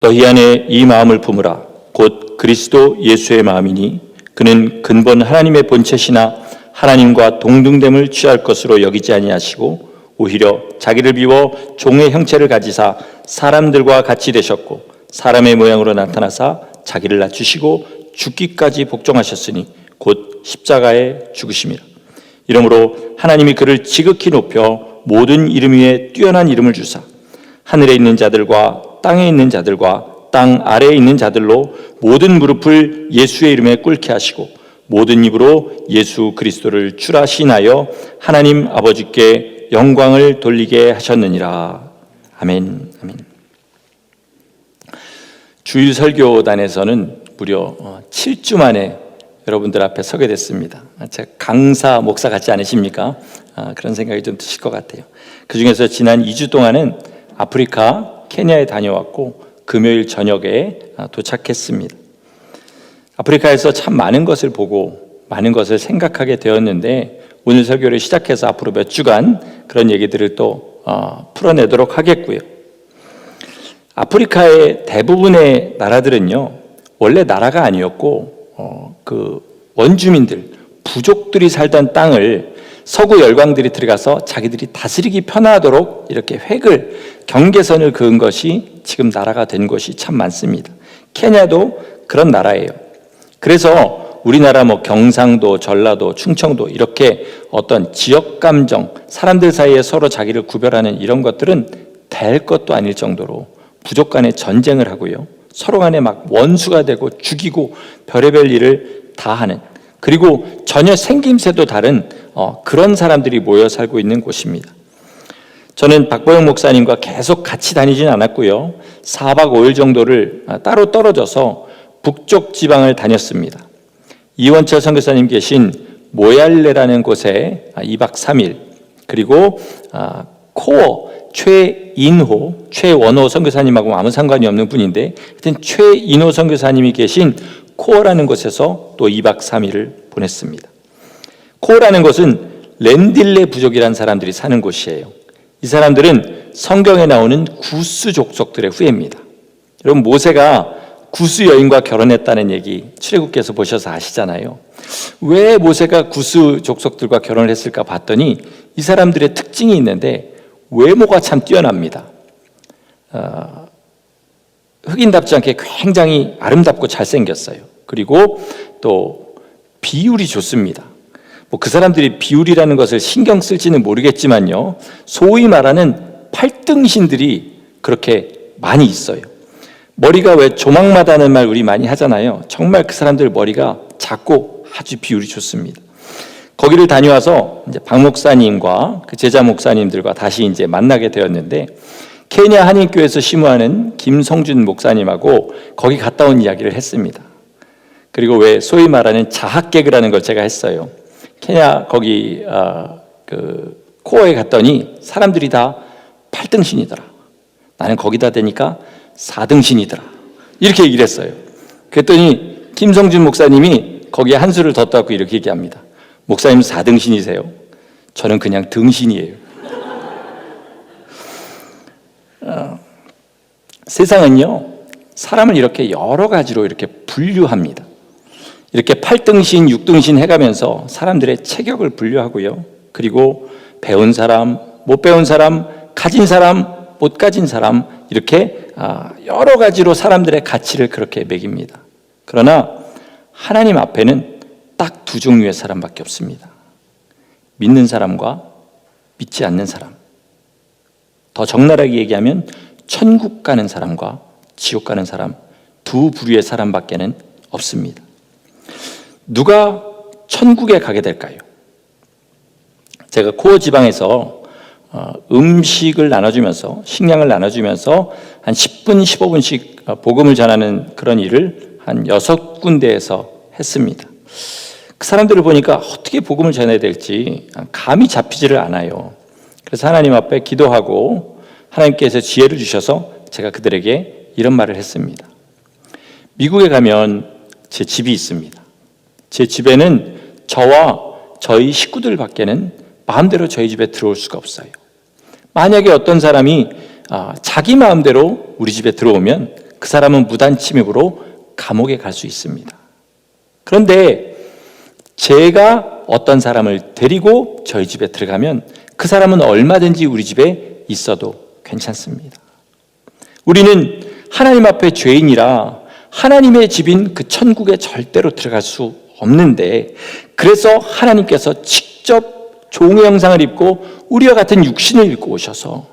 너희 안에 이 마음을 품으라. 곧 그리스도 예수의 마음이니 그는 근본 하나님의 본체시나 하나님과 동등됨을 취할 것으로 여기지 아니하시고 오히려 자기를 비워 종의 형체를 가지사 사람들과 같이 되셨고 사람의 모양으로 나타나사 자기를 낮추시고 죽기까지 복종하셨으니 곧 십자가에 죽으심이라. 이러므로 하나님이 그를 지극히 높여 모든 이름 위에 뛰어난 이름을 주사 하늘에 있는 자들과 땅에 있는 자들과 땅 아래에 있는 자들로 모든 무릎을 예수의 이름에 꿇게 하시고 모든 입으로 예수 그리스도를 주라 시인하여 하나님 아버지께 영광을 돌리게 하셨느니라. 아멘. 아멘. 주일 설교단에서는 무려 7주 만에 여러분들 앞에 서게 됐습니다. 제가 강사, 목사 같지 않으십니까? 그런 생각이 좀 드실 것 같아요. 그 중에서 지난 2주 동안은 아프리카, 케냐에 다녀왔고 금요일 저녁에 도착했습니다. 아프리카에서 참 많은 것을 보고 많은 것을 생각하게 되었는데 오늘 설교를 시작해서 앞으로 몇 주간 그런 얘기들을 또 풀어내도록 하겠고요. 아프리카의 대부분의 나라들은요 원래 나라가 아니었고 그 원주민들, 부족들이 살던 땅을 서구 열강들이 들어가서 자기들이 다스리기 편하도록 이렇게 획을, 경계선을 그은 것이 지금 나라가 된 곳이 참 많습니다. 케냐도 그런 나라예요. 그래서 우리나라 경상도, 전라도, 충청도 이렇게 어떤 지역 감정, 사람들 사이에 서로 자기를 구별하는 이런 것들은 될 것도 아닐 정도로 부족 간에 전쟁을 하고요. 서로 간에 막 원수가 되고 죽이고 별의별 일을 다 하는, 그리고 전혀 생김새도 다른 그런 사람들이 모여 살고 있는 곳입니다. 저는 박보영 목사님과 계속 같이 다니진 않았고요. 4박 5일 정도를 따로 떨어져서 북쪽 지방을 다녔습니다. 이원철 선교사님 계신 모얄레라는 곳에 2박 3일, 그리고 코어 최인호, 최원호 선교사님하고 아무 상관이 없는 분인데 하여튼 최인호 선교사님이 계신 코어라는 곳에서 또 2박 3일을 보냈습니다. 코어라는 곳은 렌딜레 부족이라는 사람들이 사는 곳이에요. 이 사람들은 성경에 나오는 구스 족속들의 후예입니다. 여러분, 모세가 구스 여인과 결혼했다는 얘기 출애굽기에서 보셔서 아시잖아요. 왜 모세가 구스 족속들과 결혼을 했을까 봤더니 이 사람들의 특징이 있는데 외모가 참 뛰어납니다. 흑인답지 않게 굉장히 아름답고 잘생겼어요. 그리고 또 비율이 좋습니다. 그 사람들이 비율이라는 것을 신경 쓸지는 모르겠지만요, 소위 말하는 팔등신들이 그렇게 많이 있어요. 머리가 왜 조망마다는 말 우리 많이 하잖아요. 정말 그 사람들 머리가 작고 아주 비율이 좋습니다. 거기를 다녀와서 이제 박 목사님과 그 제자 목사님들과 다시 이제 만나게 되었는데, 케냐 한인교회에서 심우하는 김성준 목사님하고 거기 갔다 온 이야기를 했습니다. 그리고 왜 소위 말하는 자학 개그라는 걸 제가 했어요. 케냐 거기 그 코어에 갔더니 사람들이 다 8등신이더라. 나는 거기다 대니까 4등신이더라. 이렇게 얘기를 했어요. 그랬더니 김성준 목사님이 거기에 한 수를 더 떠갖고 이렇게 얘기합니다. 목사님 4등신이세요? 저는 그냥 등신이에요. 세상은요, 사람을 이렇게 여러 가지로 이렇게 분류합니다. 이렇게 8등신, 6등신 해가면서 사람들의 체격을 분류하고요. 그리고 배운 사람, 못 배운 사람, 가진 사람, 못 가진 사람, 이렇게 여러 가지로 사람들의 가치를 그렇게 매깁니다. 그러나 하나님 앞에는 딱 두 종류의 사람밖에 없습니다. 믿는 사람과 믿지 않는 사람. 더 적나라하게 얘기하면 천국 가는 사람과 지옥 가는 사람, 두 부류의 사람밖에는 없습니다. 누가 천국에 가게 될까요? 제가 코어 지방에서 음식을 나눠주면서, 식량을 나눠주면서 한 10분, 15분씩 복음을 전하는 그런 일을 한 6군데에서 했습니다. 그 사람들을 보니까 어떻게 복음을 전해야 될지 감이 잡히지를 않아요. 그래서 하나님 앞에 기도하고 하나님께서 지혜를 주셔서 제가 그들에게 이런 말을 했습니다. 미국에 가면 제 집이 있습니다. 제 집에는 저와 저희 식구들밖에는 마음대로 저희 집에 들어올 수가 없어요. 만약에 어떤 사람이 자기 마음대로 우리 집에 들어오면 그 사람은 무단 침입으로 감옥에 갈 수 있습니다. 그런데 제가 어떤 사람을 데리고 저희 집에 들어가면 그 사람은 얼마든지 우리 집에 있어도 괜찮습니다. 우리는 하나님 앞에 죄인이라 하나님의 집인 그 천국에 절대로 들어갈 수 없는데, 그래서 하나님께서 직접 종의 형상을 입고 우리와 같은 육신을 입고 오셔서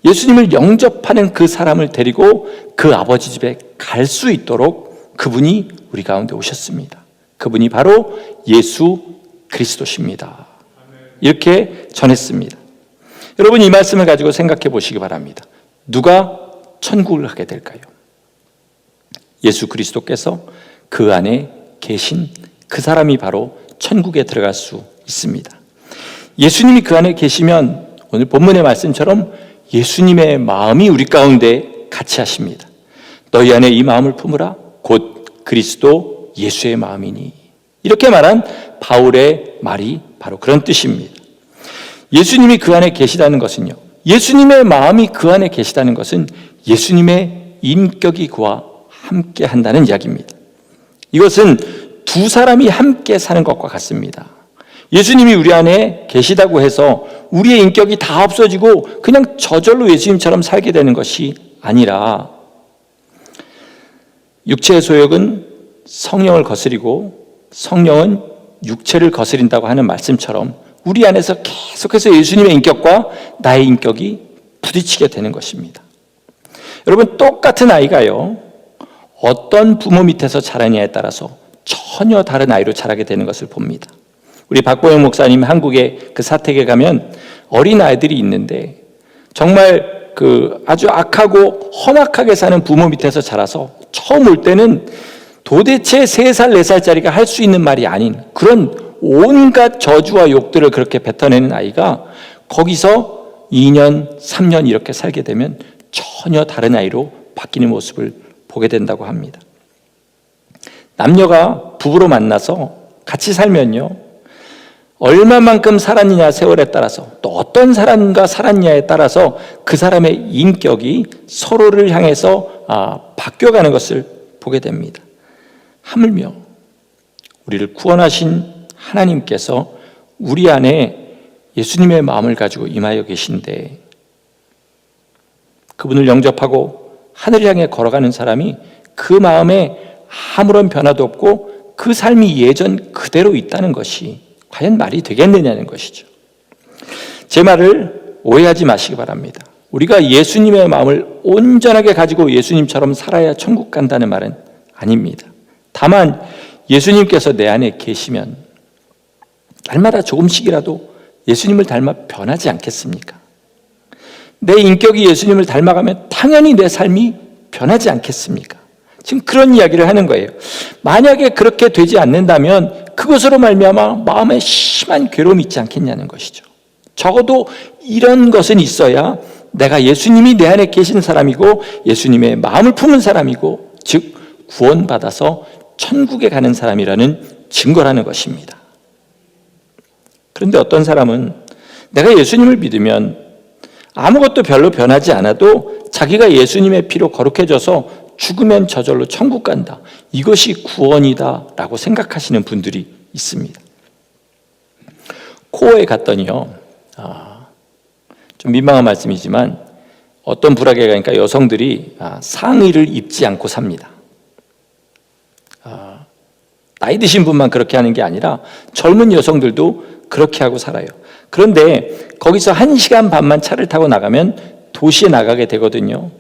예수님을 영접하는 그 사람을 데리고 그 아버지 집에 갈 수 있도록 그분이 우리 가운데 오셨습니다. 그분이 바로 예수 그리스도십니다. 이렇게 전했습니다. 여러분, 이 말씀을 가지고 생각해 보시기 바랍니다. 누가 천국을 가게 될까요? 예수 그리스도께서 그 안에 계신 그 사람이 바로 천국에 들어갈 수 있습니다. 예수님이 그 안에 계시면 오늘 본문의 말씀처럼 예수님의 마음이 우리 가운데 같이 하십니다. 너희 안에 이 마음을 품으라 곧 그리스도 예수의 마음이니. 이렇게 말한 바울의 말이 바로 그런 뜻입니다. 예수님이 그 안에 계시다는 것은요, 예수님의 마음이 그 안에 계시다는 것은 예수님의 인격이 그와 함께 한다는 이야기입니다. 이것은 두 사람이 함께 사는 것과 같습니다. 예수님이 우리 안에 계시다고 해서 우리의 인격이 다 없어지고 그냥 저절로 예수님처럼 살게 되는 것이 아니라, 육체의 소욕은 성령을 거스리고 성령은 육체를 거스린다고 하는 말씀처럼 우리 안에서 계속해서 예수님의 인격과 나의 인격이 부딪히게 되는 것입니다. 여러분, 똑같은 아이가요, 어떤 부모 밑에서 자라냐에 따라서 전혀 다른 아이로 자라게 되는 것을 봅니다. 우리 박보영 목사님 한국의 그 사택에 가면 어린 아이들이 있는데 정말 그 아주 악하고 험악하게 사는 부모 밑에서 자라서 처음 올 때는 도대체 3살, 4살짜리가 할 수 있는 말이 아닌 그런 온갖 저주와 욕들을 그렇게 뱉어내는 아이가 거기서 2년, 3년 이렇게 살게 되면 전혀 다른 아이로 바뀌는 모습을 보게 된다고 합니다. 남녀가 부부로 만나서 같이 살면요, 얼마만큼 살았느냐 세월에 따라서 또 어떤 사람과 살았냐에 따라서 그 사람의 인격이 서로를 향해서 바뀌어가는 것을 보게 됩니다. 하물며 우리를 구원하신 하나님께서 우리 안에 예수님의 마음을 가지고 임하여 계신데, 그분을 영접하고 하늘을 향해 걸어가는 사람이 그 마음에 아무런 변화도 없고 그 삶이 예전 그대로 있다는 것이 과연 말이 되겠느냐는 것이죠. 제 말을 오해하지 마시기 바랍니다. 우리가 예수님의 마음을 온전하게 가지고 예수님처럼 살아야 천국 간다는 말은 아닙니다. 다만 예수님께서 내 안에 계시면 날마다 조금씩이라도 예수님을 닮아 변하지 않겠습니까? 내 인격이 예수님을 닮아가면 당연히 내 삶이 변하지 않겠습니까? 지금 그런 이야기를 하는 거예요. 만약에 그렇게 되지 않는다면 그것으로 말미암아 마음에 심한 괴로움이 있지 않겠냐는 것이죠. 적어도 이런 것은 있어야 내가 예수님이 내 안에 계신 사람이고 예수님의 마음을 품은 사람이고, 즉 구원받아서 천국에 가는 사람이라는 증거라는 것입니다. 그런데 어떤 사람은 내가 예수님을 믿으면 아무것도 별로 변하지 않아도 자기가 예수님의 피로 거룩해져서 죽으면 저절로 천국 간다, 이것이 구원이다 라고 생각하시는 분들이 있습니다. 코어에 갔더니요, 좀 민망한 말씀이지만 어떤 부락에 가니까 여성들이 상의를 입지 않고 삽니다. 나이 드신 분만 그렇게 하는 게 아니라 젊은 여성들도 그렇게 하고 살아요. 그런데 거기서 1시간 반만 차를 타고 나가면 도시에 나가게 되거든요.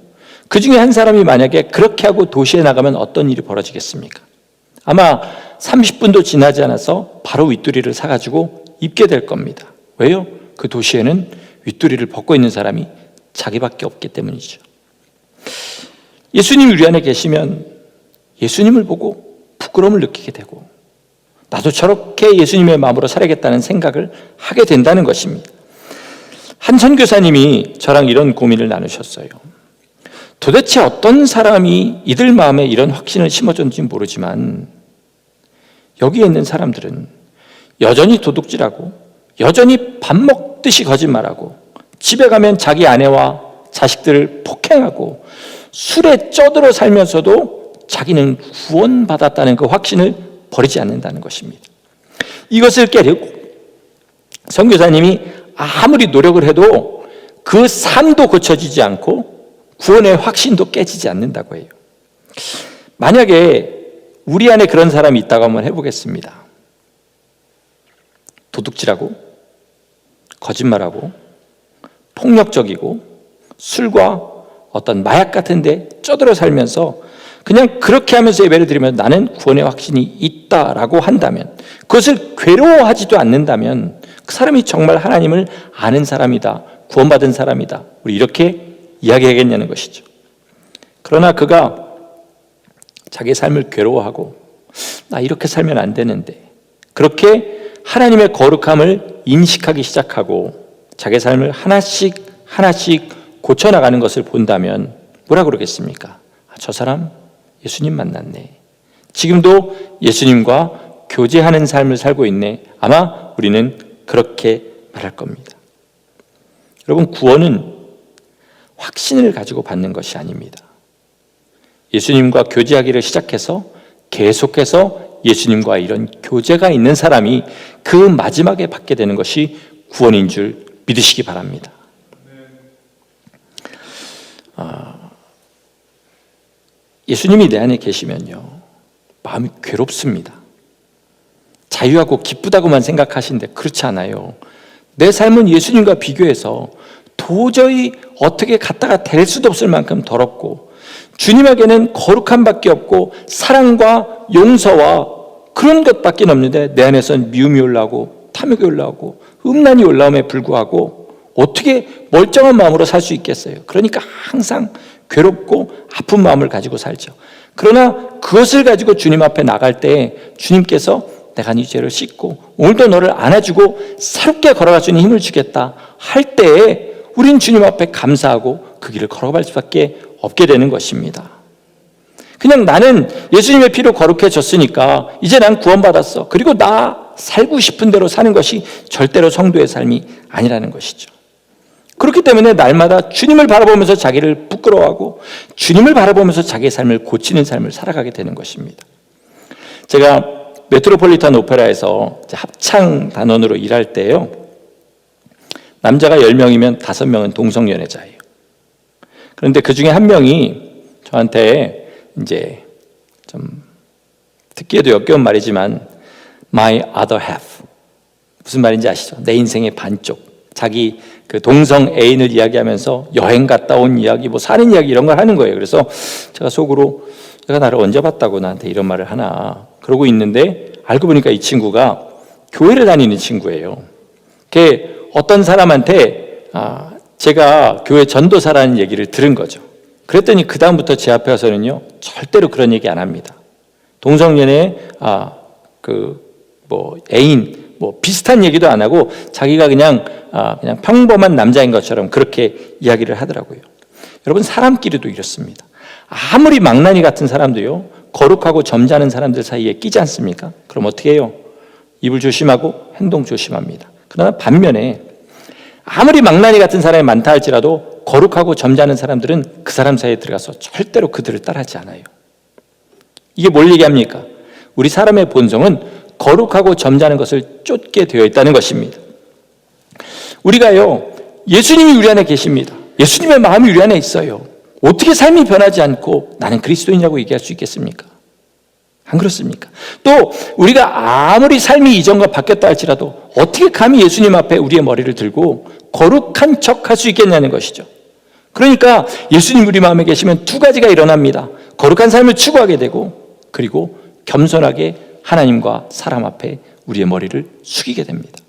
그 중에 한 사람이 만약에 그렇게 하고 도시에 나가면 어떤 일이 벌어지겠습니까? 아마 30분도 지나지 않아서 바로 윗도리를 사가지고 입게 될 겁니다. 왜요? 그 도시에는 윗도리를 벗고 있는 사람이 자기밖에 없기 때문이죠. 예수님이 우리 안에 계시면 예수님을 보고 부끄러움을 느끼게 되고, 나도 저렇게 예수님의 마음으로 살아야겠다는 생각을 하게 된다는 것입니다. 한 선교사님이 저랑 이런 고민을 나누셨어요. 도대체 어떤 사람이 이들 마음에 이런 확신을 심어줬는지 모르지만 여기에 있는 사람들은 여전히 도둑질하고 여전히 밥 먹듯이 거짓말하고 집에 가면 자기 아내와 자식들을 폭행하고 술에 쪄들어 살면서도 자기는 구원받았다는 그 확신을 버리지 않는다는 것입니다. 이것을 깨려고 선교사님이 아무리 노력을 해도 그 삶도 고쳐지지 않고 구원의 확신도 깨지지 않는다고 해요. 만약에 우리 안에 그런 사람이 있다고 한번 해보겠습니다. 도둑질하고 거짓말하고 폭력적이고 술과 어떤 마약 같은 데 쪄들어 살면서 그냥 그렇게 하면서 예배를 드리면 나는 구원의 확신이 있다라고 한다면, 그것을 괴로워하지도 않는다면 그 사람이 정말 하나님을 아는 사람이다, 구원받은 사람이다, 우리 이렇게 이야기하겠냐는 것이죠. 그러나 그가 자기의 삶을 괴로워하고 나 이렇게 살면 안 되는데, 그렇게 하나님의 거룩함을 인식하기 시작하고 자기의 삶을 하나씩 고쳐나가는 것을 본다면 뭐라 그러겠습니까? 저 사람 예수님 만났네, 지금도 예수님과 교제하는 삶을 살고 있네, 아마 우리는 그렇게 말할 겁니다. 여러분, 구원은 확신을 가지고 받는 것이 아닙니다. 예수님과 교제하기를 시작해서 계속해서 예수님과 이런 교제가 있는 사람이 그 마지막에 받게 되는 것이 구원인 줄 믿으시기 바랍니다. 예수님이 내 안에 계시면요, 마음이 괴롭습니다. 자유하고 기쁘다고만 생각하시는데 그렇지 않아요. 내 삶은 예수님과 비교해서 도저히 어떻게 갖다가 댈 수도 없을 만큼 더럽고, 주님에게는 거룩함밖에 없고 사랑과 용서와 그런 것밖에 없는데 내 안에서는 미움이 올라오고 탐욕이 올라오고 음란이 올라옴에 불구하고 어떻게 멀쩡한 마음으로 살 수 있겠어요? 그러니까 항상 괴롭고 아픈 마음을 가지고 살죠. 그러나 그것을 가지고 주님 앞에 나갈 때 주님께서 내가 네 죄를 씻고 오늘도 너를 안아주고 새롭게 걸어갈 수 있는 힘을 주겠다 할 때에 우린 주님 앞에 감사하고 그 길을 걸어갈 수밖에 없게 되는 것입니다. 그냥 나는 예수님의 피로 거룩해졌으니까 이제 난 구원받았어, 그리고 나 살고 싶은 대로 사는 것이 절대로 성도의 삶이 아니라는 것이죠. 그렇기 때문에 날마다 주님을 바라보면서 자기를 부끄러워하고 주님을 바라보면서 자기의 삶을 고치는 삶을 살아가게 되는 것입니다. 제가 메트로폴리탄 오페라에서 합창 단원으로 일할 때요, 남자가 10명이면 5명은 동성연애자예요. 그런데 그 중에 한 명이 저한테 이제 좀 듣기에도 역겨운 말이지만 my other half, 무슨 말인지 아시죠? 내 인생의 반쪽, 자기 그 동성 애인을 이야기하면서 여행 갔다 온 이야기, 뭐 사는 이야기 이런 걸 하는 거예요. 그래서 제가 속으로 내가 나를 언제 봤다고 나한테 이런 말을 하나 그러고 있는데, 알고 보니까 이 친구가 교회를 다니는 친구예요. 그게 어떤 사람한테 제가 교회 전도사라는 얘기를 들은 거죠. 그랬더니 그 다음부터 제 앞에 와서는요, 절대로 그런 얘기 안 합니다. 동성연애 애인 비슷한 얘기도 안 하고 자기가 그냥 평범한 남자인 것처럼 그렇게 이야기를 하더라고요. 여러분, 사람끼리도 이렇습니다. 아무리 망나니 같은 사람도요, 거룩하고 점잖은 사람들 사이에 끼지 않습니까? 그럼 어떻게 해요? 입을 조심하고 행동 조심합니다. 그러나 반면에 아무리 망나니 같은 사람이 많다 할지라도 거룩하고 점잖은 사람들은 그 사람 사이에 들어가서 절대로 그들을 따라하지 않아요. 이게 뭘 얘기합니까? 우리 사람의 본성은 거룩하고 점잖은 것을 쫓게 되어 있다는 것입니다. 우리가요, 예수님이 우리 안에 계십니다. 예수님의 마음이 우리 안에 있어요. 어떻게 삶이 변하지 않고 나는 그리스도인이라고 얘기할 수 있겠습니까? 안 그렇습니까? 또 우리가 아무리 삶이 이전과 바뀌었다 할지라도 어떻게 감히 예수님 앞에 우리의 머리를 들고 거룩한 척 할 수 있겠냐는 것이죠. 그러니까 예수님 우리 마음에 계시면 두 가지가 일어납니다. 거룩한 삶을 추구하게 되고, 그리고 겸손하게 하나님과 사람 앞에 우리의 머리를 숙이게 됩니다.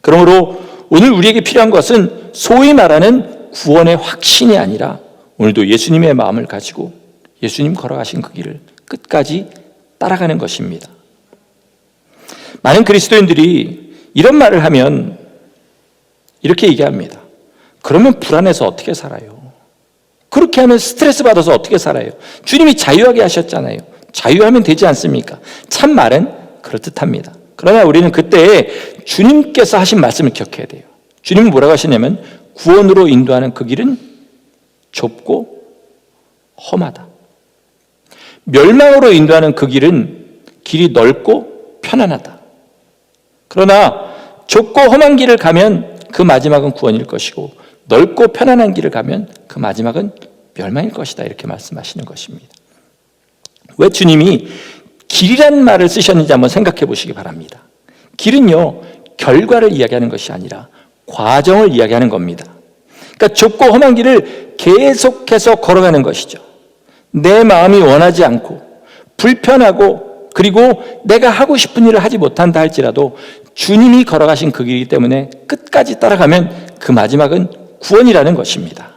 그러므로 오늘 우리에게 필요한 것은 소위 말하는 구원의 확신이 아니라 오늘도 예수님의 마음을 가지고 예수님 걸어가신 그 길을 끝까지 따라가는 것입니다. 많은 그리스도인들이 이런 말을 하면 이렇게 얘기합니다. 그러면 불안해서 어떻게 살아요? 그렇게 하면 스트레스 받아서 어떻게 살아요? 주님이 자유하게 하셨잖아요. 자유하면 되지 않습니까? 참 말은 그럴듯합니다. 그러나 우리는 그때 주님께서 하신 말씀을 기억해야 돼요. 주님은 뭐라고 하시냐면 구원으로 인도하는 그 길은 좁고 험하다. 멸망으로 인도하는 그 길이 넓고 편안하다. 그러나 좁고 험한 길을 가면 그 마지막은 구원일 것이고 넓고 편안한 길을 가면 그 마지막은 멸망일 것이다. 이렇게 말씀하시는 것입니다. 왜 주님이 길이란 말을 쓰셨는지 한번 생각해 보시기 바랍니다. 길은요, 결과를 이야기하는 것이 아니라 과정을 이야기하는 겁니다. 그러니까 좁고 험한 길을 계속해서 걸어가는 것이죠. 내 마음이 원하지 않고 불편하고 그리고 내가 하고 싶은 일을 하지 못한다 할지라도 주님이 걸어가신 그 길이기 때문에 끝까지 따라가면 그 마지막은 구원이라는 것입니다.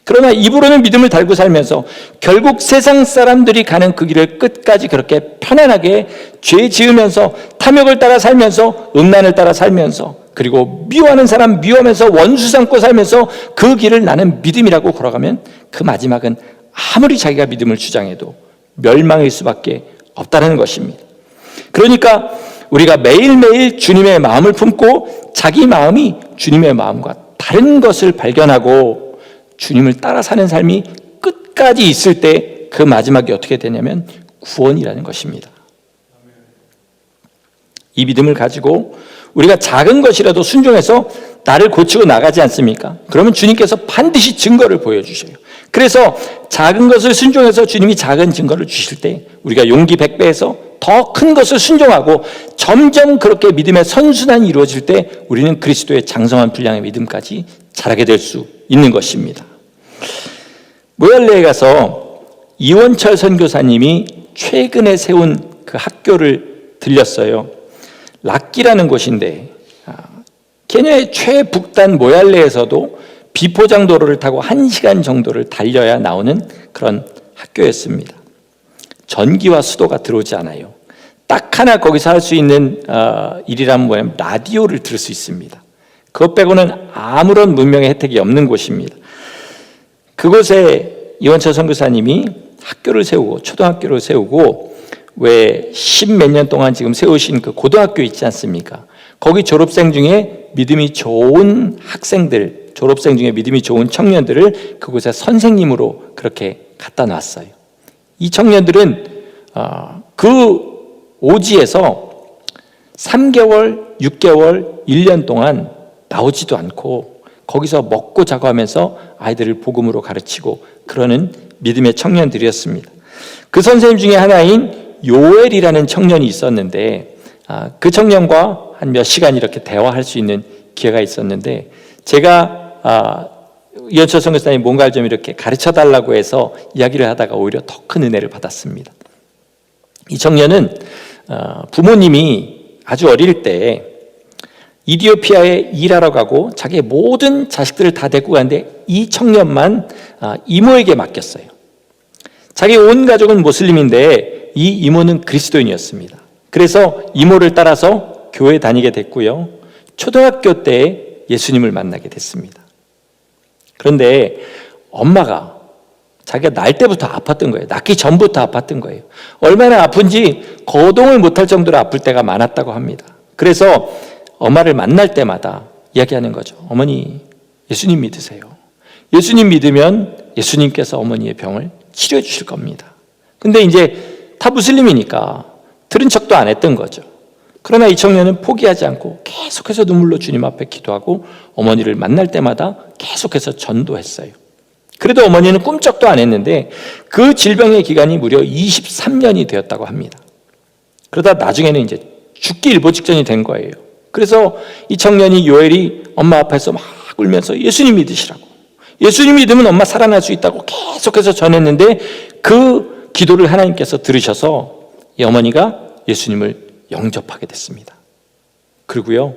그러나 입으로는 믿음을 달고 살면서 결국 세상 사람들이 가는 그 길을 끝까지 그렇게 편안하게 죄 지으면서 탐욕을 따라 살면서 음란을 따라 살면서 그리고 미워하는 사람 미워하면서 원수 삼고 살면서 그 길을 나는 믿음이라고 걸어가면 그 마지막은 아무리 자기가 믿음을 주장해도 멸망일 수밖에 없다는 것입니다. 그러니까 우리가 매일매일 주님의 마음을 품고 자기 마음이 주님의 마음과 다른 것을 발견하고 주님을 따라 사는 삶이 끝까지 있을 때 그 마지막이 어떻게 되냐면 구원이라는 것입니다. 이 믿음을 가지고 우리가 작은 것이라도 순종해서 나를 고치고 나가지 않습니까? 그러면 주님께서 반드시 증거를 보여주셔요. 그래서 작은 것을 순종해서 주님이 작은 증거를 주실 때 우리가 용기 100배에서 더 큰 것을 순종하고 점점 그렇게 믿음의 선순환이 이루어질 때 우리는 그리스도의 장성한 분량의 믿음까지 자라게 될 수 있는 것입니다. 모얄레에 가서 이원철 선교사님이 최근에 세운 그 학교를 들렸어요. 락기라는 곳인데 케냐의 최북단 모얄레에서도 비포장도로를 타고 1시간 정도를 달려야 나오는 그런 학교였습니다. 전기와 수도가 들어오지 않아요. 딱 하나 거기서 할 수 있는 일이라면 뭐냐면 라디오를 들을 수 있습니다. 그것 빼고는 아무런 문명의 혜택이 없는 곳입니다. 그곳에 이원철 선교사님이 학교를 세우고 초등학교를 세우고 왜 10몇 년 동안 지금 세우신 그 고등학교 있지 않습니까? 거기 졸업생 중에 믿음이 좋은 학생들, 졸업생 중에 믿음이 좋은 청년들을 그곳에 선생님으로 그렇게 갖다 놨어요. 이 청년들은 그 오지에서 3개월, 6개월, 1년 동안 나오지도 않고 거기서 먹고 자고 하면서 아이들을 복음으로 가르치고 그러는 믿음의 청년들이었습니다. 그 선생님 중에 하나인 요엘이라는 청년이 있었는데 그 청년과 한 몇 시간 이렇게 대화할 수 있는 기회가 있었는데 제가 이원철 선교사님 뭔가를 좀 이렇게 가르쳐 달라고 해서 이야기를 하다가 오히려 더 큰 은혜를 받았습니다. 이 청년은 부모님이 아주 어릴 때 이디오피아에 일하러 가고 자기의 모든 자식들을 다 데리고 가는데 이 청년만 이모에게 맡겼어요. 자기 온 가족은 모슬림인데 이 이모는 그리스도인이었습니다. 그래서 이모를 따라서 교회 다니게 됐고요. 초등학교 때 예수님을 만나게 됐습니다. 그런데 엄마가 자기가 날 때부터 아팠던 거예요. 낳기 전부터 아팠던 거예요. 얼마나 아픈지 거동을 못할 정도로 아플 때가 많았다고 합니다. 그래서 엄마를 만날 때마다 이야기하는 거죠. 어머니, 예수님 믿으세요. 예수님 믿으면 예수님께서 어머니의 병을 치료해 주실 겁니다. 근데 이제 다 무슬림이니까 들은 척도 안 했던 거죠. 그러나 이 청년은 포기하지 않고 계속해서 눈물로 주님 앞에 기도하고 어머니를 만날 때마다 계속해서 전도했어요. 그래도 어머니는 꿈쩍도 안 했는데 그 질병의 기간이 무려 23년이 되었다고 합니다. 그러다 나중에는 이제 죽기 일보 직전이 된 거예요. 그래서 이 청년이 요엘이 엄마 앞에서 막 울면서 예수님 믿으시라고, 예수님 믿으면 엄마 살아날 수 있다고 계속해서 전했는데 그 기도를 하나님께서 들으셔서 이 어머니가 예수님을 영접하게 됐습니다. 그리고요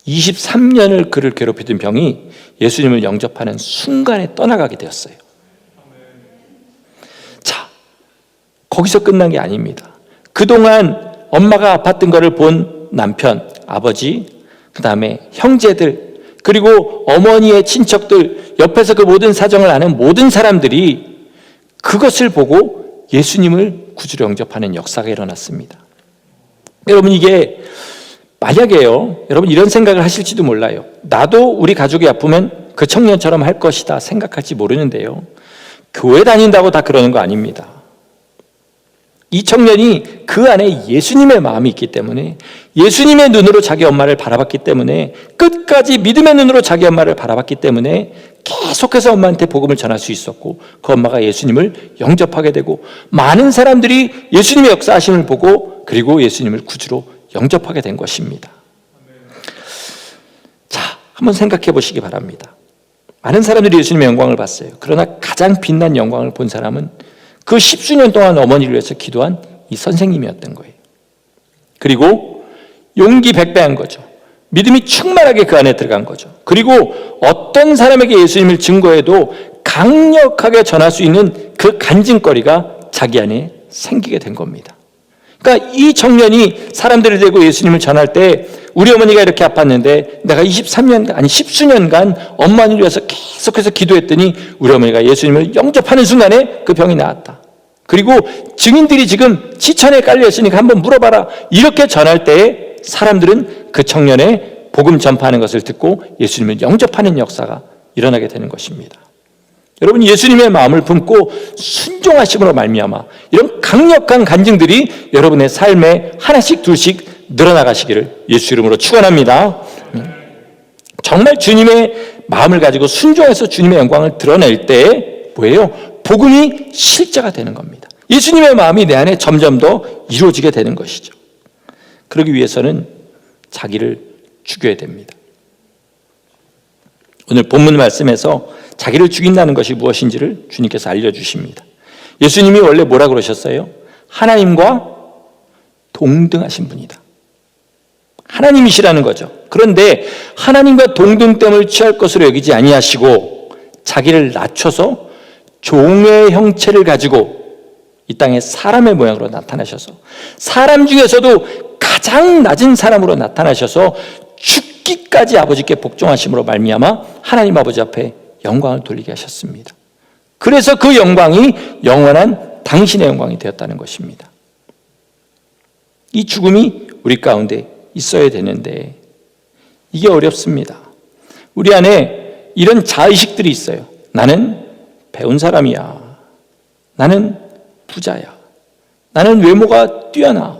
23년을 그를 괴롭히던 병이 예수님을 영접하는 순간에 떠나가게 되었어요. 자, 거기서 끝난 게 아닙니다. 그동안 엄마가 아팠던 것을 본 남편, 아버지, 그 다음에 형제들, 그리고 어머니의 친척들, 옆에서 그 모든 사정을 아는 모든 사람들이 그것을 보고 예수님을 구주로 영접하는 역사가 일어났습니다. 여러분, 이게 만약에요, 여러분 이런 생각을 하실지도 몰라요. 나도 우리 가족이 아프면 그 청년처럼 할 것이다 생각할지 모르는데요. 교회 다닌다고 다 그러는 거 아닙니다. 이 청년이 그 안에 예수님의 마음이 있기 때문에, 예수님의 눈으로 자기 엄마를 바라봤기 때문에, 끝까지 믿음의 눈으로 자기 엄마를 바라봤기 때문에 계속해서 엄마한테 복음을 전할 수 있었고, 그 엄마가 예수님을 영접하게 되고, 많은 사람들이 예수님의 역사하심을 보고 그리고 예수님을 구주로 영접하게 된 것입니다. 자, 한번 생각해 보시기 바랍니다. 많은 사람들이 예수님의 영광을 봤어요. 그러나 가장 빛난 영광을 본 사람은 그 10수년 동안 어머니를 위해서 기도한 이 선생님이었던 거예요. 그리고 용기 백배한 거죠. 믿음이 충만하게 그 안에 들어간 거죠. 그리고 어떤 사람에게 예수님을 증거해도 강력하게 전할 수 있는 그 간증거리가 자기 안에 생기게 된 겁니다. 그러니까 이 청년이 사람들을 대고 예수님을 전할 때, 우리 어머니가 이렇게 아팠는데 내가 10수년간 엄마를 위해서 계속해서 기도했더니 우리 어머니가 예수님을 영접하는 순간에 그 병이 나았다. 그리고 증인들이 지금 지천에 깔려 있으니까 한번 물어봐라. 이렇게 전할 때에 사람들은 그 청년의 복음 전파하는 것을 듣고 예수님을 영접하는 역사가 일어나게 되는 것입니다. 여러분, 예수님의 마음을 품고 순종하심으로 말미암아 이런 강력한 간증들이 여러분의 삶에 하나씩 둘씩 늘어나가시기를 예수 이름으로 축원합니다. 정말 주님의 마음을 가지고 순종해서 주님의 영광을 드러낼 때 뭐예요? 복음이 실제가 되는 겁니다. 예수님의 마음이 내 안에 점점 더 이루어지게 되는 것이죠. 그러기 위해서는 자기를 죽여야 됩니다. 오늘 본문 말씀에서 자기를 죽인다는 것이 무엇인지를 주님께서 알려주십니다. 예수님이 원래 뭐라 그러셨어요? 하나님과 동등하신 분이다. 하나님이시라는 거죠. 그런데 하나님과 동등됨을 취할 것으로 여기지 아니하시고 자기를 낮춰서 종의 형체를 가지고 이 땅에 사람의 모양으로 나타나셔서, 사람 중에서도 가장 낮은 사람으로 나타나셔서 죽기까지 아버지께 복종하심으로 말미암아 하나님 아버지 앞에 영광을 돌리게 하셨습니다. 그래서 그 영광이 영원한 당신의 영광이 되었다는 것입니다. 이 죽음이 우리 가운데 있어야 되는데 이게 어렵습니다. 우리 안에 이런 자의식들이 있어요. 나는 배운 사람이야. 나는 부자야. 나는 외모가 뛰어나.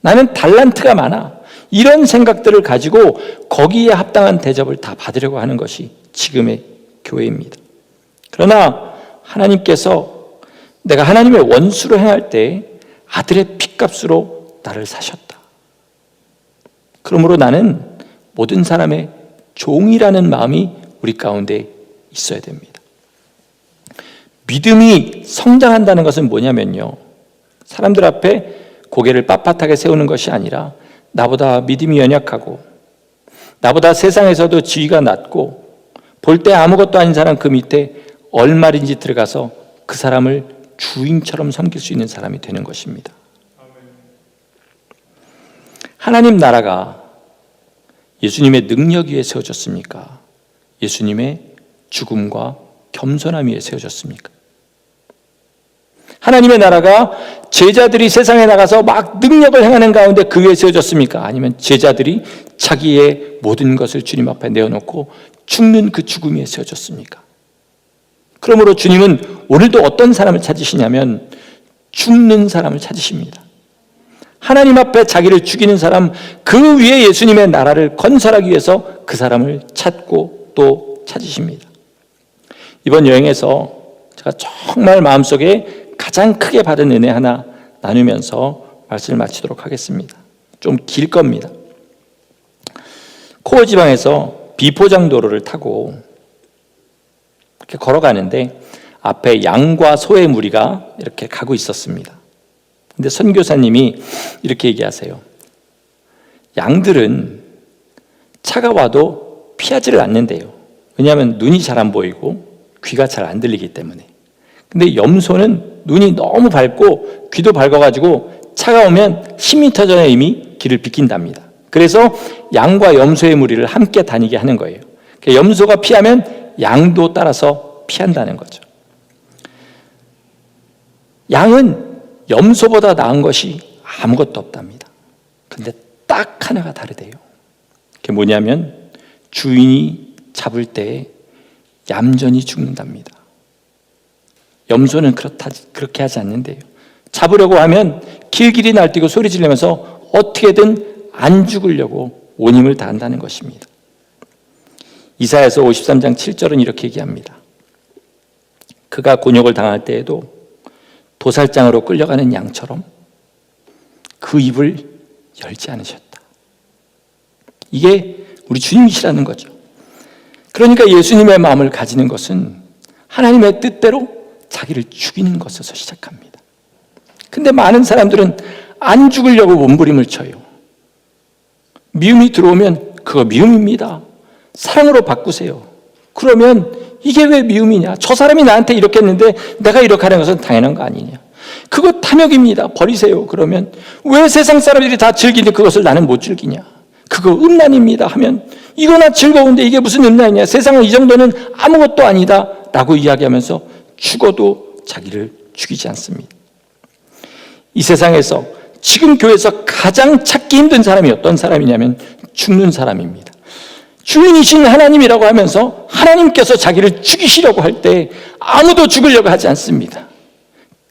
나는 달란트가 많아. 이런 생각들을 가지고 거기에 합당한 대접을 다 받으려고 하는 것이 지금의 교회입니다. 그러나 하나님께서 내가 하나님의 원수로 행할 때 아들의 핏값으로 나를 사셨다. 그러므로 나는 모든 사람의 종이라는 마음이 우리 가운데 있어야 됩니다. 믿음이 성장한다는 것은 뭐냐면요, 사람들 앞에 고개를 빳빳하게 세우는 것이 아니라 나보다 믿음이 연약하고 나보다 세상에서도 지위가 낮고 볼 때 아무것도 아닌 사람 그 밑에 얼마든지 들어가서 그 사람을 주인처럼 섬길 수 있는 사람이 되는 것입니다. 하나님 나라가 예수님의 능력 위에 세워졌습니까? 예수님의 죽음과 겸손함 위에 세워졌습니까? 하나님의 나라가 제자들이 세상에 나가서 막 능력을 행하는 가운데 그 위에 세워졌습니까? 아니면 제자들이 자기의 모든 것을 주님 앞에 내어놓고 죽는 그 죽음 위에 세워졌습니까? 그러므로 주님은 오늘도 어떤 사람을 찾으시냐면 죽는 사람을 찾으십니다. 하나님 앞에 자기를 죽이는 사람, 그 위에 예수님의 나라를 건설하기 위해서 그 사람을 찾고 또 찾으십니다. 이번 여행에서 제가 정말 마음속에 가장 크게 받은 은혜 하나 나누면서 말씀을 마치도록 하겠습니다. 좀 길 겁니다. 코어 지방에서 비포장도로를 타고 이렇게 걸어가는데 앞에 양과 소의 무리가 이렇게 가고 있었습니다. 근데 선교사님이 이렇게 얘기하세요. 양들은 차가 와도 피하지를 않는데요. 왜냐하면 눈이 잘 안 보이고 귀가 잘 안 들리기 때문에. 근데 염소는 눈이 너무 밝고 귀도 밝아가지고 차가 오면 10m 전에 이미 길을 비킨답니다. 그래서 양과 염소의 무리를 함께 다니게 하는 거예요. 염소가 피하면 양도 따라서 피한다는 거죠. 양은 염소보다 나은 것이 아무것도 없답니다. 근데 딱 하나가 다르대요. 그게 뭐냐면 주인이 잡을 때 얌전히 죽는답니다. 염소는 그렇게 하지 않는데요. 잡으려고 하면 길길이 날뛰고 소리 지르면서 어떻게든 안 죽으려고 온 힘을 다한다는 것입니다. 이사야서 53장 7절은 이렇게 얘기합니다. 그가 곤욕을 당할 때에도 도살장으로 끌려가는 양처럼 그 입을 열지 않으셨다. 이게 우리 주님이시라는 거죠. 그러니까 예수님의 마음을 가지는 것은 하나님의 뜻대로 자기를 죽이는 것에서 시작합니다. 근데 많은 사람들은 안 죽으려고 몸부림을 쳐요. 미움이 들어오면 그거 미움입니다. 사랑으로 바꾸세요. 그러면 이게 왜 미움이냐? 저 사람이 나한테 이렇게 했는데 내가 이렇게 하는 것은 당연한 거 아니냐? 그거 탐욕입니다. 버리세요. 그러면 왜 세상 사람들이 다 즐기는데 그것을 나는 못 즐기냐? 그거 음란입니다 하면 이거나 즐거운데 이게 무슨 음란이냐? 세상은 이 정도는 아무것도 아니다 라고 이야기하면서 죽어도 자기를 죽이지 않습니다. 이 세상에서 지금 교회에서 가장 찾기 힘든 사람이 어떤 사람이냐면 죽는 사람입니다. 주인이신 하나님이라고 하면서 하나님께서 자기를 죽이시려고 할 때 아무도 죽으려고 하지 않습니다.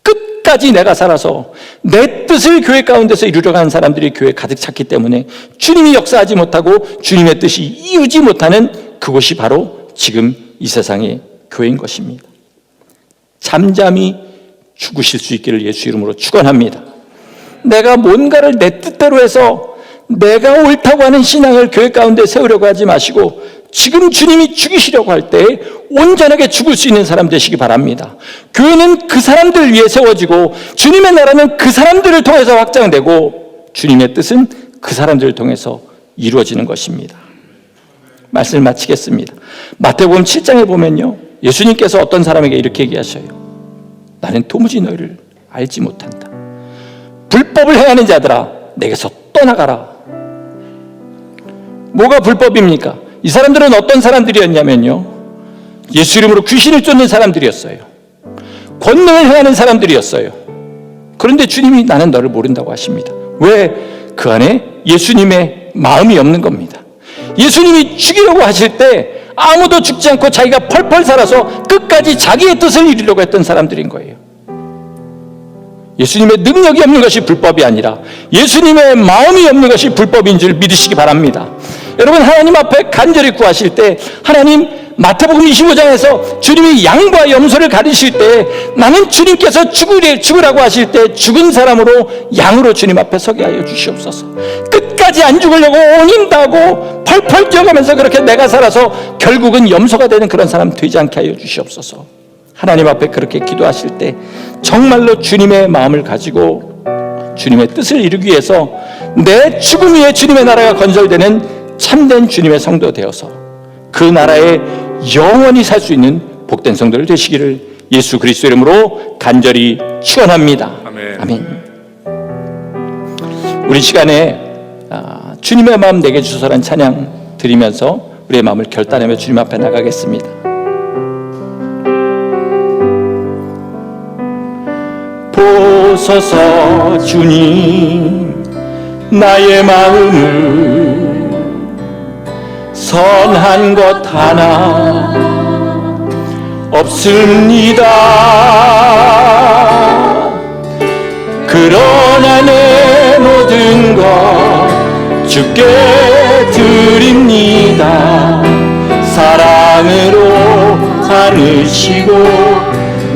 끝까지 내가 살아서 내 뜻을 교회 가운데서 이루려고 하는 사람들이 교회에 가득 찼기 때문에 주님이 역사하지 못하고 주님의 뜻이 이루지 못하는 그곳이 바로 지금 이 세상의 교회인 것입니다. 잠잠히 죽으실 수 있기를 예수 이름으로 축원합니다. 내가 뭔가를 내 뜻대로 해서 내가 옳다고 하는 신앙을 교회 가운데 세우려고 하지 마시고 지금 주님이 죽이시려고 할 때 온전하게 죽을 수 있는 사람 되시기 바랍니다. 교회는 그 사람들을 위해 세워지고 주님의 나라는 그 사람들을 통해서 확장되고 주님의 뜻은 그 사람들을 통해서 이루어지는 것입니다. 말씀을 마치겠습니다. 마태복음 7장에 보면요, 예수님께서 어떤 사람에게 이렇게 얘기하셔요. 나는 도무지 너희를 알지 못한다. 불법을 행하는 자들아 내게서 떠나가라. 뭐가 불법입니까? 이 사람들은 어떤 사람들이었냐면요, 예수 이름으로 귀신을 쫓는 사람들이었어요. 권능을 행하는 사람들이었어요. 그런데 주님이 나는 너를 모른다고 하십니다. 왜? 그 안에 예수님의 마음이 없는 겁니다. 예수님이 죽이려고 하실 때 아무도 죽지 않고 자기가 펄펄 살아서 끝까지 자기의 뜻을 이루려고 했던 사람들인 거예요. 예수님의 능력이 없는 것이 불법이 아니라 예수님의 마음이 없는 것이 불법인 줄 믿으시기 바랍니다. 여러분, 하나님 앞에 간절히 구하실 때 하나님, 마태복음 25장에서 주님이 양과 염소를 가르칠 때 나는 주님께서 죽으라고 하실 때 죽은 사람으로 양으로 주님 앞에 서게 하여 주시옵소서. 끝까지 안 죽으려고 온 힘 다하고 펄펄 뛰어가면서 그렇게 내가 살아서 결국은 염소가 되는 그런 사람 되지 않게 하여 주시옵소서. 하나님 앞에 그렇게 기도하실 때 정말로 주님의 마음을 가지고 주님의 뜻을 이루기 위해서 내 죽음 위에 주님의 나라가 건설되는 참된 주님의 성도 되어서 그 나라에 영원히 살 수 있는 복된 성도들 되시기를 예수 그리스도 이름으로 간절히 축원합니다. 아멘. 아멘. 우리 시간에 주님의 마음 내게 주소서라는 찬양 드리면서 우리의 마음을 결단하며 주님 앞에 나가겠습니다. 보소서 주님 나의 마음을 선한 것 하나 없습니다. 그러나 내 모든 것 주께 드립니다. 사랑으로 안으시고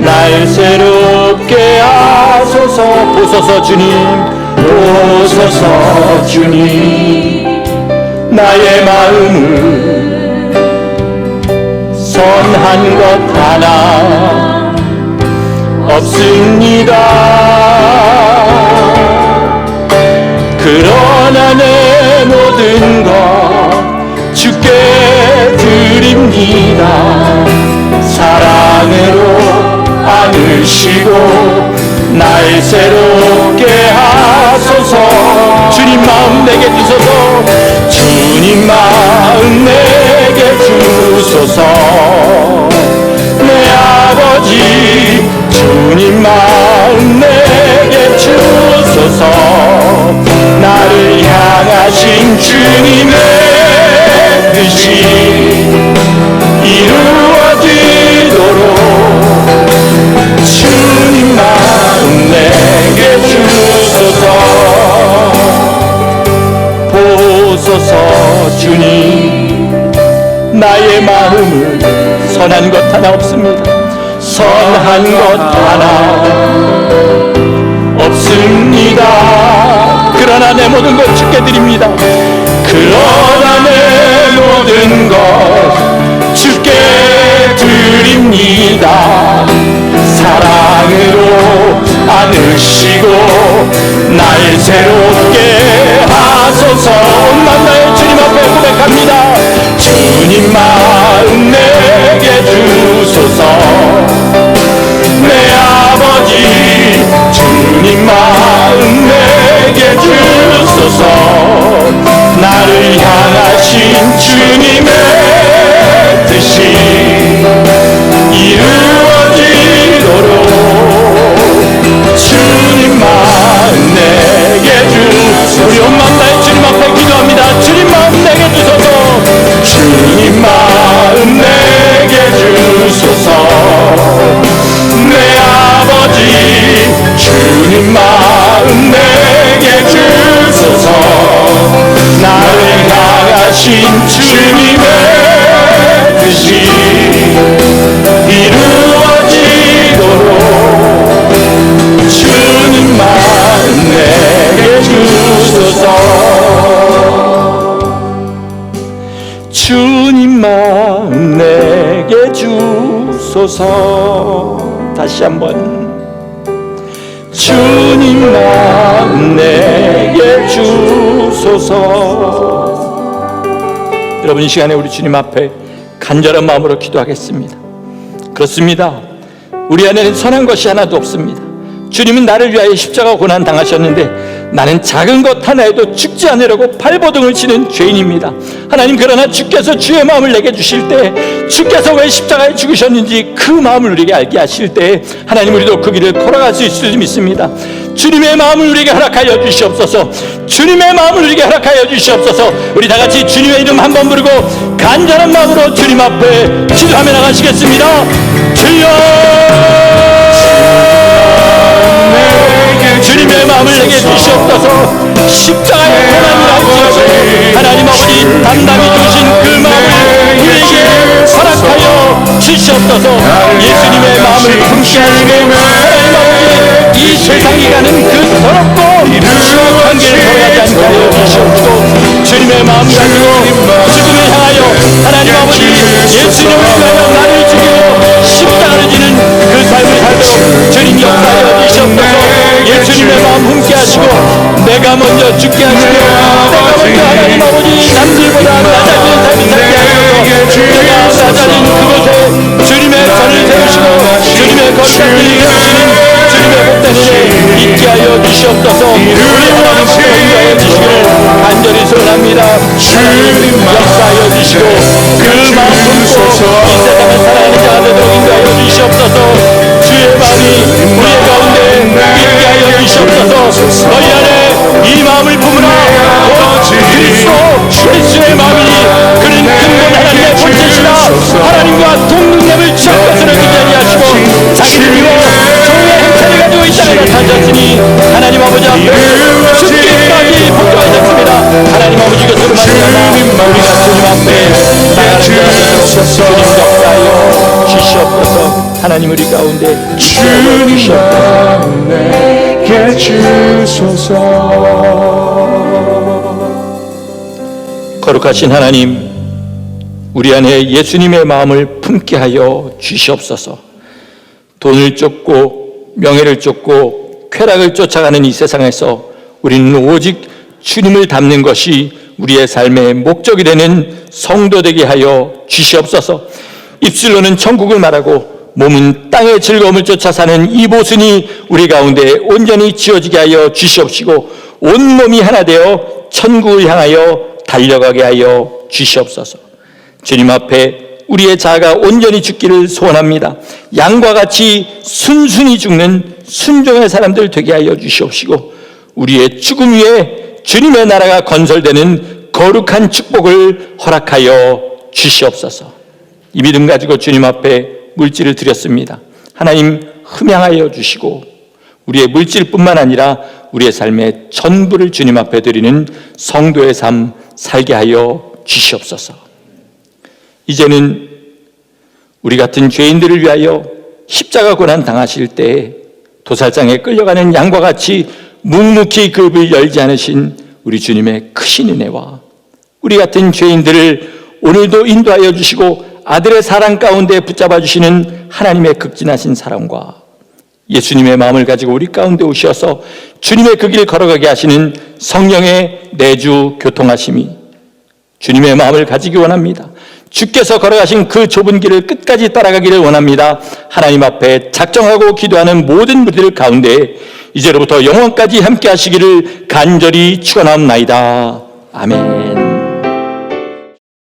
날 새롭게 하소서. 보소서 주님, 보소서 주님 나의 마음을 선한 것 하나 없습니다. 그러나 내 모든 것 주께 드립니다. 사랑으로 안으시고 날 새롭게 하소서. 주님 마음 내게 주소서. 주님 마음 내게 주소서. 내 아버지 주님 마음 내게 주소서. 나를 향하신 주님의 뜻이 이루어지도록 주님 마음 내게 주소서. 보소서 주님, 나의 마음은 선한 것 하나 없습니다. 선한 것 하나 없습니다. 그러나 내 모든 것 주께 드립니다. 그러나 내 모든 것 주께 드립니다. 사랑으로 안으시고 날 새롭게 하소서. 온 만나의 주님 앞에 고백합니다. 주님 마음 내게 주소서. 내 아버지 주님 마음 내게 주소서. 나를 향하신 주님의 뜻이 이루어지도록 주님 마음 내게 주소서. 우리 온 만나의 주님 앞에 기도합니다. 주님 마음 내게 주소서. 주님 마음 내게 주소서. 내 아버지 주님 마음 내게 주소서. 나를 향하신 주님의 뜻이 이루어지도록 주님 마음 내게 주소서. 주님 마음 내게 주소서. 다시 한번. 주님 마음 내게 주소서. 여러분, 이 시간에 우리 주님 앞에 간절한 마음으로 기도하겠습니다. 그렇습니다. 우리 안에는 선한 것이 하나도 없습니다. 주님은 나를 위하여 십자가 고난 당하셨는데 나는 작은 것 하나에도 죽지 않으려고 발버둥을 치는 죄인입니다. 하나님, 그러나 주께서 주의 마음을 내게 주실 때, 주께서 왜 십자가에 죽으셨는지 그 마음을 우리에게 알게 하실 때 하나님, 우리도 그 길을 걸어갈 수 있을 줄 믿습니다. 주님의 마음을 우리에게 허락하여 주시옵소서. 주님의 마음을 우리에게 허락하여 주시옵소서. 우리 다 같이 주님의 이름 한번 부르고 간절한 마음으로 주님 앞에 기도하며 나가시겠습니다. 주여, 주님의 마음을 내게 주시옵소서. 십자가의 고난이랄지어도 하나님 아버지 담당해 주신 그 마음을 우리에게 허락하여 주시옵소서. 예수님의 마음을 품게 하시고 하나님 아버지 이 세상이 가는 그 더럽고 추악한 길을 걸어가지 않게 하여 주시옵시고, 주님의 마음 가지고 죽음을 향하여 하나님 아버지 예수님을 위하여 나를 죽이고 십자가를 지는 그 삶을 살도록 주님 역사하여 주시옵소서. 예수님의 마음 품게 하시고 내가 먼저 죽게 하시고 내가 먼저 하나님 아버지 남들보다 낮아지는 삶이 살게 하셔서 내가 낮아진 그곳에 주님의 선을 세우시고 주님의 거룩한 일을 이루시는 주님의 복된 일에 있게 하여 주시옵소서. 우리 하나님 인도하여 주시기를 간절히 소원합니다. 하나님 역사하여 주시고 그 마음 품고 이 세상을 살아가는 자가 되도록 인도하여 주시옵소서. 주의 마음이 우리의 가운데 있게 하여 주시옵소서. 너희 안에 이 마음을 품으라. 그리스도의 마음이니 그는 근본 하나님의 본체시라. 하나님과 동등됨을 취할 것을 의지하지 하시고 자기를 위해 종의 행태를 가지고 이 땅에 나타나셨으니 하나님 아버지 앞에 죽기까지 복종하셨습니다. 하나님 아버지, 이것으로 말미암아 우리가 주님 앞에 나가는 자가 주님 역사하여 주시옵소서. 하나님, 우리 가운데 주님 마음 내게 주소서. 거룩하신 하나님, 우리 안에 예수님의 마음을 품게 하여 주시옵소서. 돈을 쫓고 명예를 쫓고 쾌락을 쫓아가는 이 세상에서 우리는 오직 주님을 닮는 것이 우리의 삶의 목적이 되는 성도 되게 하여 주시옵소서. 입술로는 천국을 말하고 몸은 땅의 즐거움을 쫓아 사는 이 모순이 우리 가운데 온전히 지어지게 하여 주시옵시고 온몸이 하나 되어 천국을 향하여 달려가게 하여 주시옵소서. 주님 앞에 우리의 자아가 온전히 죽기를 소원합니다. 양과 같이 순순히 죽는 순종의 사람들 되게 하여 주시옵시고 우리의 죽음 위에 주님의 나라가 건설되는 거룩한 축복을 허락하여 주시옵소서. 이 믿음 가지고 주님 앞에 물질을 드렸습니다. 하나님 흠양하여 주시고 우리의 물질뿐만 아니라 우리의 삶의 전부를 주님 앞에 드리는 성도의 삶 살게 하여 주시옵소서. 이제는 우리 같은 죄인들을 위하여 십자가 고난 당하실 때 도살장에 끌려가는 양과 같이 묵묵히 그 입을 열지 않으신 우리 주님의 크신 은혜와 우리 같은 죄인들을 오늘도 인도하여 주시고 아들의 사랑 가운데 붙잡아 주시는 하나님의 극진하신 사랑과 예수님의 마음을 가지고 우리 가운데 오셔서 주님의 그 길 걸어가게 하시는 성령의 내주 교통하심이 주님의 마음을 가지기 원합니다. 주께서 걸어가신 그 좁은 길을 끝까지 따라가기를 원합니다. 하나님 앞에 작정하고 기도하는 모든 무리들 가운데 이제로부터 영원까지 함께 하시기를 간절히 축원하옵나이다. 아멘.